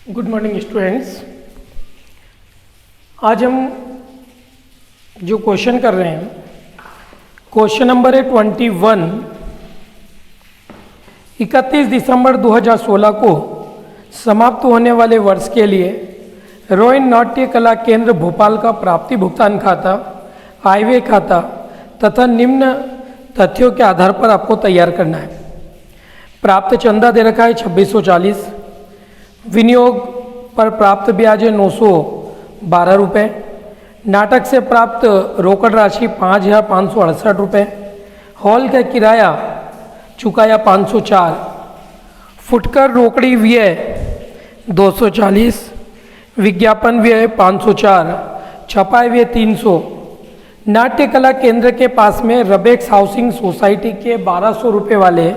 Good morning students. आज हम जो क्वेश्चन कर रहे हैं, क्वेश्चन नंबर है 21। 31 दिसंबर 2016 को समाप्त होने वाले वर्ष के लिए रोयन नाट्य कला केंद्र भोपाल का प्राप्ति भुगतान खाता, आयव्यय खाता तथा निम्न तथ्यों के आधार पर आपको तैयार करना है। प्राप्त चंदा दे रखा है 2640, विनियोग पर प्राप्त ब्याज है 912 रुपये, नाटक से प्राप्त रोकड़ राशि 5568 रुपये, हॉल का किराया चुकाया 504, फुटकर रोकड़ी व्यय 240, विज्ञापन व्यय 504, छपाई व्यय 300। नाट्य कला केंद्र के पास में रबेक्स हाउसिंग सोसाइटी के 1200 रुपये वाले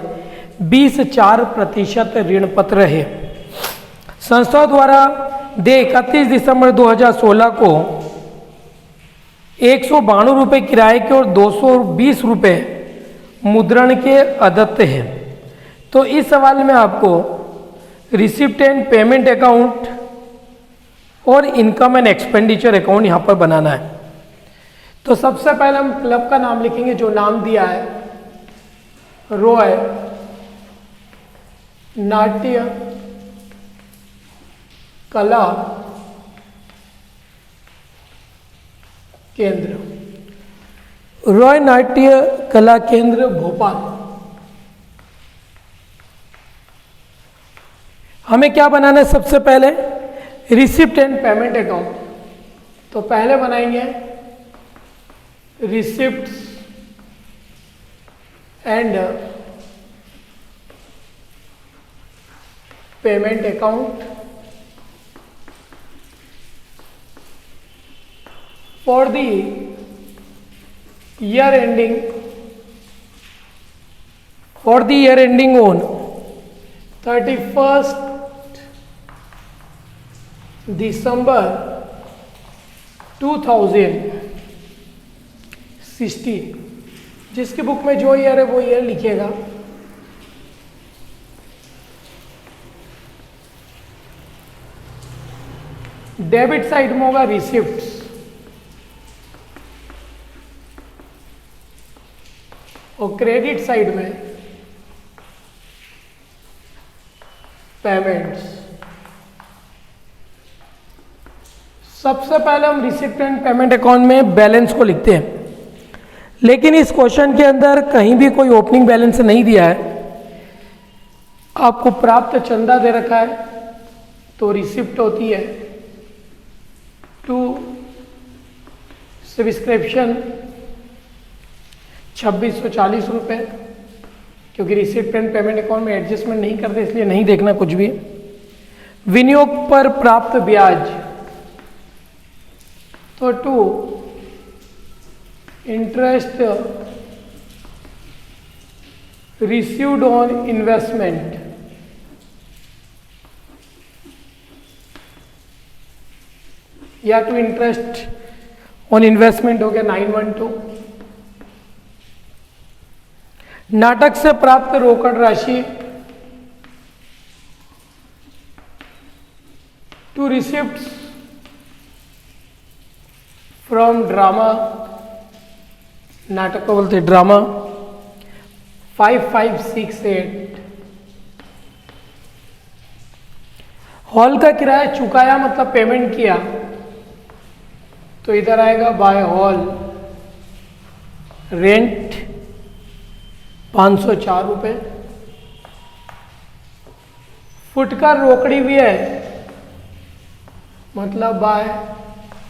20.4% ऋण पत्र है। संस्था द्वारा दे 31 दिसंबर 2016 को 192 रुपये किराए के और 220 रुपये मुद्रण के अदत्त है। तो इस सवाल में आपको रिसिप्ट एंड पेमेंट अकाउंट और इनकम एंड एक्सपेंडिचर अकाउंट यहाँ पर बनाना है। तो सबसे पहले हम क्लब का नाम लिखेंगे, जो नाम दिया है रॉय नाट्य कला केंद्र, रॉय नाट्य कला केंद्र भोपाल। हमें क्या बनाना है? सबसे पहले रिसिप्ट एंड पेमेंट अकाउंट। तो पहले बनाएंगे receipt and payment account for the year ending on 31st December 2016। जिसकी बुक में जो ईयर है वो ईयर लिखिएगा। डेबिट साइड में होगा रिसिप्ट्स और क्रेडिट साइड में पेमेंट्स। सबसे पहले हम रिसिप्ट एंड पेमेंट अकाउंट में बैलेंस को लिखते हैं, लेकिन इस क्वेश्चन के अंदर कहीं भी कोई ओपनिंग बैलेंस नहीं दिया है। आपको प्राप्त चंदा दे रखा है, तो रिसिप्ट होती है टू सब्सक्रिप्शन 2640 रुपये, क्योंकि रिसिप्ट एंड पेमेंट अकाउंट में एडजस्टमेंट नहीं करते इसलिए नहीं देखना कुछ भी। विनियोग पर प्राप्त ब्याज, तो to interest received on investment, या टू इंटरेस्ट ऑन इन्वेस्टमेंट हो गया 912। नाटक से प्राप्त रोकड़ राशि टू रिसिप्ट्स फ्रॉम ड्रामा, नाटक को बोलते ड्रामा 5568। हॉल का किराया चुकाया मतलब पेमेंट किया, तो इधर आएगा बाय हॉल रेंट 504 रुपये। फुटकर रोकड़ी भी है मतलब बाय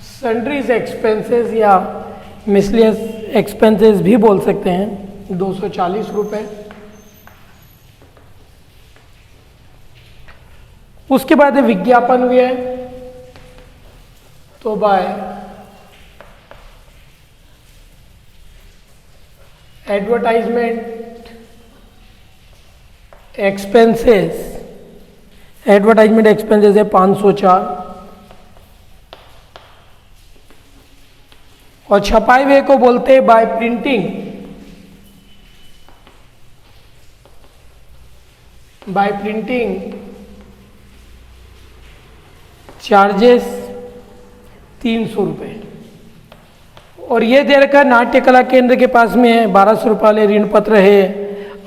सन्ड्रीज एक्सपेंसेस या मिसलियस एक्सपेंसेस भी बोल सकते हैं, 240 रुपये। उसके बाद विज्ञापन भी है, तो by advertisement expenses, advertisement expenses है 504। और छपाई व्यय को बोलते हैं बाय प्रिंटिंग, चार्जेस 300 रुपये। और ये दे रखा है नाट्य कला केंद्र के पास में है 1200 रुपये वाले ऋण पत्र है,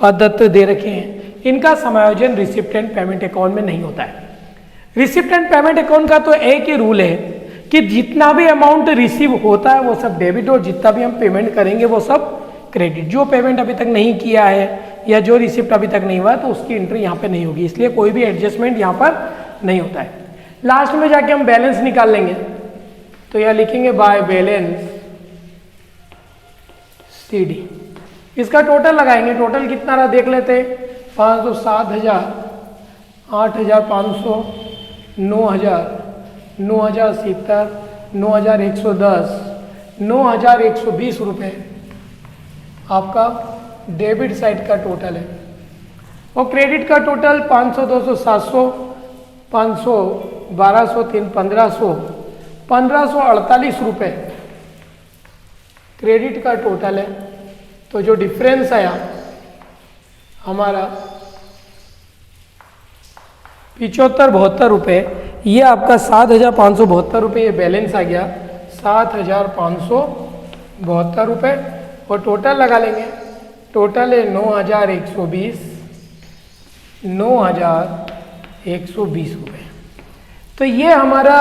अदत्त दे रखे हैं। इनका समायोजन रिसिप्ट एंड पेमेंट अकाउंट में नहीं होता है। रिसिप्ट एंड पेमेंट अकाउंट का तो एक ही रूल है कि जितना भी अमाउंट रिसीव होता है वो सब डेबिट और जितना भी हम पेमेंट करेंगे वो सब क्रेडिट। जो पेमेंट अभी तक नहीं किया है या जो रिसिप्ट अभी तक नहीं हुआ तो उसकी एंट्री यहाँ पे नहीं होगी, इसलिए कोई भी एडजस्टमेंट यहाँ पर नहीं होता है। लास्ट में जाके हम बैलेंस निकाल लेंगे, तो यहाँ लिखेंगे बाय बैलेंस CD। इसका टोटल लगाएंगे, टोटल कितना रहा देख लेते हैं। 500, 7,000, 8,500, 9,000, 9,070, 9,110, 9,120 रुपये आपका डेबिट साइड का टोटल है। और क्रेडिट का टोटल 500, 200, 700, 500, 1200, 3, 1500, 1548 रुपये क्रेडिट का टोटल है। तो जो डिफरेंस आया हमारा 7572 रुपये, ये आपका 7,572 रुपये ये बैलेंस आ गया 7,572 रुपये। और टोटल लगा लेंगे, टोटल है 9,120, 9,120 रुपये। तो ये हमारा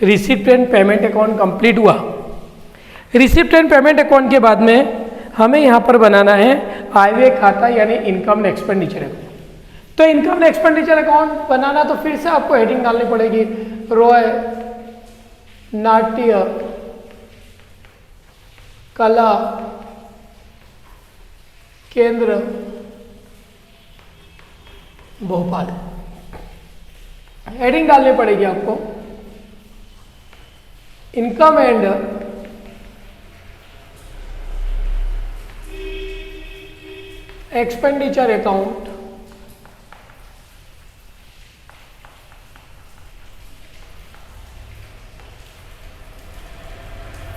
receipt and payment account complete हुआ। रिसिप्ट एंड पेमेंट अकाउंट के बाद में हमें यहाँ पर बनाना है आयव्यय खाता यानी इनकम एंड एक्सपेंडिचर अकाउंट। तो इनकम एंड एक्सपेंडिचर अकाउंट बनाना तो फिर से आपको हेडिंग डालनी पड़ेगी, रॉय नाट्य कला केंद्र भोपाल, हेडिंग डालनी पड़ेगी आपको। Income and expenditure account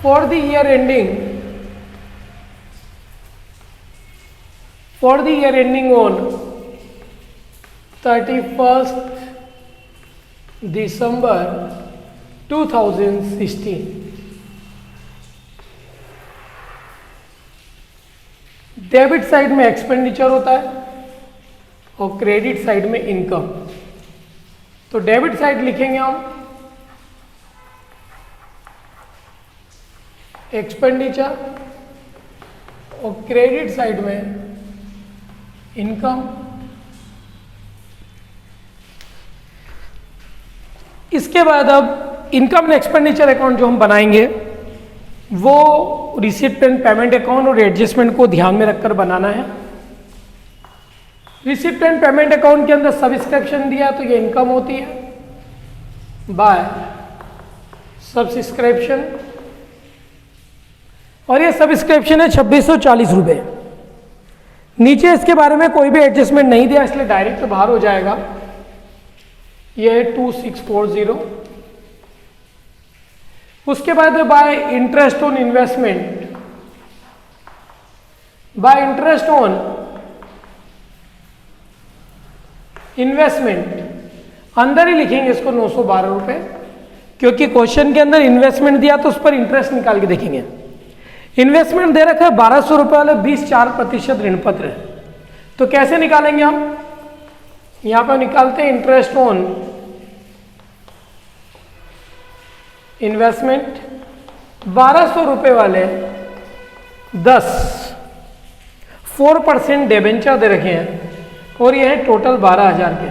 for the year ending on 31st December 2016। Debit side में एक्सपेंडिचर होता है और क्रेडिट साइड में इनकम। तो डेबिट साइड लिखेंगे हम एक्सपेंडिचर और क्रेडिट साइड में इनकम। इसके बाद अब इनकम एंड एक्सपेंडिचर अकाउंट जो हम बनाएंगे वो रिसिप्ट एंड पेमेंट अकाउंट और एडजस्टमेंट को ध्यान में रखकर बनाना है। रिसिप्ट एंड पेमेंट अकाउंट के अंदर सब्सक्रिप्शन दिया तो ये इनकम होती है बाय सब्सक्रिप्शन, और ये सब्सक्रिप्शन है 2640 रुपये। नीचे इसके बारे में कोई भी एडजस्टमेंट नहीं दिया इसलिए डायरेक्ट बाहर हो जाएगा। ये है 2640। उसके बाद bye interest on investment, bye interest on investment अंदर ही लिखेंगे इसको 912 रुपये, क्योंकि क्वेश्चन के अंदर इन्वेस्टमेंट दिया तो उस पर इंटरेस्ट निकाल के देखेंगे। इन्वेस्टमेंट दे रखा है 1200 रुपये वाले 20.4% ऋण पत्र, तो कैसे निकालेंगे हम? यहां पर निकालते हैं इंटरेस्ट ऑन इन्वेस्टमेंट 1200 रुपये वाले 4% डिबेंचर दे रखे हैं और ये है टोटल 12,000 के।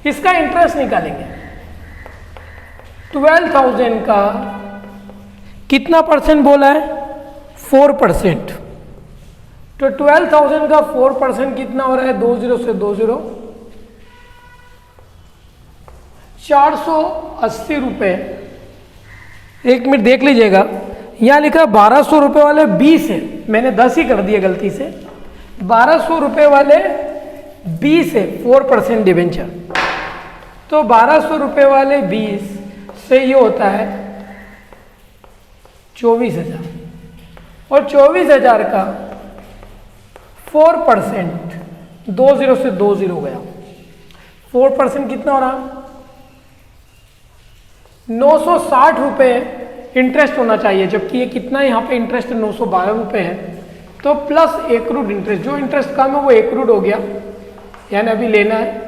इसका इंटरेस्ट निकालेंगे 12,000 का कितना परसेंट बोला है? 4%। तो 12,000 का 4% कितना हो रहा है? 20 से 20 480 रुपये। एक मिनट देख लीजिएगा, यहां लिखा 1200 रुपये वाले 20 है, मैंने 10 ही कर दिया गलती से। 1200 रुपये वाले 20 है 4% डिबेंचर, तो 1200 रुपये वाले 20 से ये होता है 24,000, और 24,000 का 4% 20 से 20 हो गया। 4% कितना हो रहा? 960 रुपये इंटरेस्ट होना चाहिए, जबकि ये कितना है यहाँ पे इंटरेस्ट 912 रुपये है, तो प्लस एक्रूड इंटरेस्ट, जो इंटरेस्ट कम है वो एक्रूड हो गया, यानी अभी लेना है,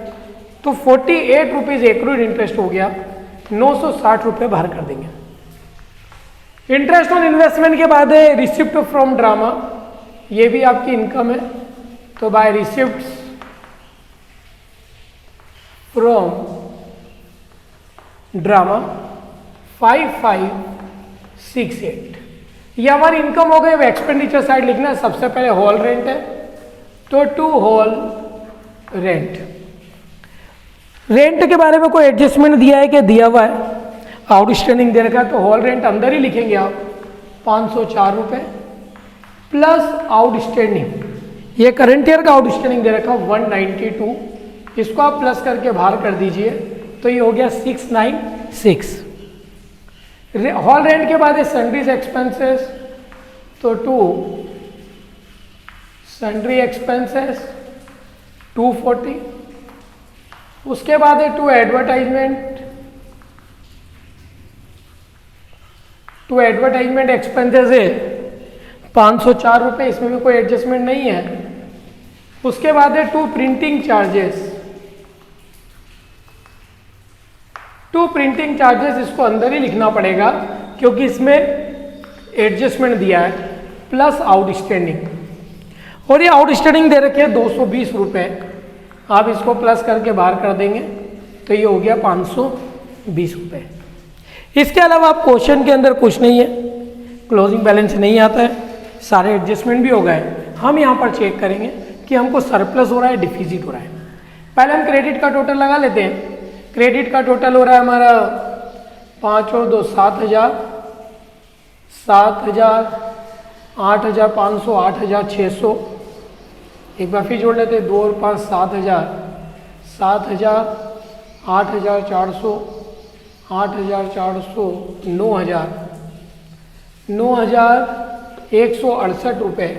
तो 48 रुपीज़ एक्रूड इंटरेस्ट हो गया, 960 रुपये बाहर कर देंगे। इंटरेस्ट ऑन इन्वेस्टमेंट के बाद है रिसिप्ट फ्रॉम ड्रामा, ये भी आपकी इनकम है, तो बाय रिसिप्ट फ्रॉम ड्रामा 5568, ये हमारी इनकम हो गई। अब एक्सपेंडिचर साइड लिखना है, सबसे पहले हॉल रेंट है, तो टू हॉल रेंट। रेंट के बारे में कोई एडजस्टमेंट दिया है कि दिया हुआ है, आउटस्टैंडिंग दे रखा है, तो हॉल रेंट अंदर ही लिखेंगे आप 504 रुपये प्लस आउटस्टैंडिंग, ये करंट ईयर का आउटस्टैंडिंग दे रखा 192, इसको आप प्लस करके बाहर कर दीजिए, तो ये हो गया 696। हॉल रेंट के बाद है सन्ड्रीज एक्सपेंसेस, तो टू सन्ड्री एक्सपेंसेस 240, उसके बाद है टू एडवर्टाइजमेंट एक्सपेंसेस है 504 रुपये, इसमें भी कोई एडजस्टमेंट नहीं है। उसके बाद है टू प्रिंटिंग चार्जेस, इसको अंदर ही लिखना पड़ेगा क्योंकि इसमें एडजस्टमेंट दिया है, प्लस आउटस्टैंडिंग, और ये आउटस्टैंडिंग दे रखे हैं 220 रुपये, आप इसको प्लस करके बाहर कर देंगे, तो ये हो गया 520 रुपये। इसके अलावा आप क्वेश्चन के अंदर कुछ नहीं है, क्लोजिंग बैलेंस नहीं आता है, सारे एडजस्टमेंट भी हो गए। हम यहाँ पर चेक करेंगे कि हमको सरप्लस हो रहा है, डिफिजिट हो रहा है। पहले हम क्रेडिट का टोटल लगा लेते हैं। क्रेडिट का टोटल हो रहा है हमारा 5 और 2 7,000, 7,000, 8,500, 8,600, एक बार फिर जोड़ लेते हैं, 2 और 5 7,000, 7,000, 8,400, 8,400, 9,000, 9,168 रुपये,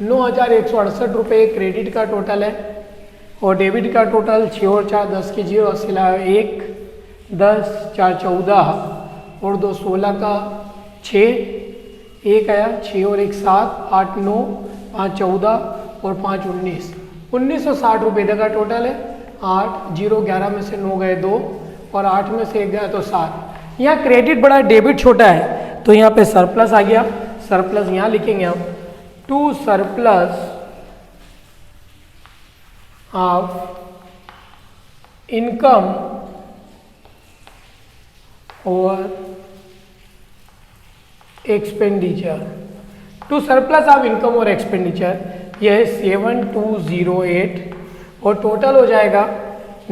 9,168 रुपये क्रेडिट का टोटल है। और डेबिट का टोटल 6 और 4 10 की 0 सिला 1 10 4 14 और 2 16 का 6 1 आया, 6 और 1 7 8 9 5 14 और 5 19, 1960 रुपये का टोटल है। 8 0 11 में से 9 गए 2 और 8 में से 1 गया तो 7। यहाँ क्रेडिट बड़ा है, डेबिट छोटा है, तो यहाँ पे सरप्लस आ गया। सरप्लस यहाँ लिखेंगे हम, टू सरप्लस ऑफ इनकम और expenditure, to surplus of income और एक्सपेंडिचर, यह है 7208 और टोटल हो जाएगा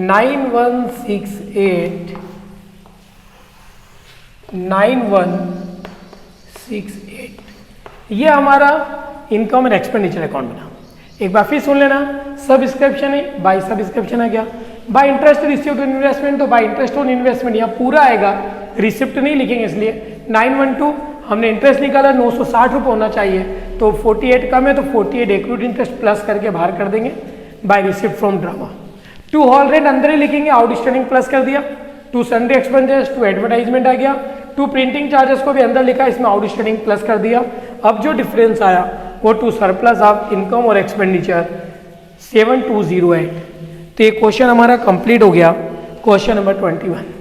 9168। ये हमारा इनकम और एक्सपेंडिचर अकाउंट बना। एक बार फिर सुन लेना, सब्सक्रिप्शन है, बाय सब्सक्रिप्शन आ गया, bye interest receipt on investment, तो बाय इंटरेस्ट ऑन इन्वेस्टमेंट यहाँ पूरा आएगा, रिसिप्ट नहीं लिखेंगे इसलिए। 912 हमने इंटरेस्ट निकाला, 960 रुपये होना चाहिए, तो 48 कम है, तो 48 एक्रूड इंटरेस्ट प्लस करके बाहर कर देंगे by receipt from drama. To hall rent अंदर ही लिखेंगे, आउटस्टैंडिंग प्लस कर दिया। To sundry expenses, to advertisement आ गया, टू प्रिंटिंग चार्जेस को भी अंदर लिखा, इसमें आउटस्टैंडिंग प्लस कर दिया। अब जो डिफरेंस आया वो टू सरप्लस ऑफ इनकम और एक्सपेंडिचर 7208। तो ये क्वेश्चन हमारा कंप्लीट हो गया, क्वेश्चन नंबर 21।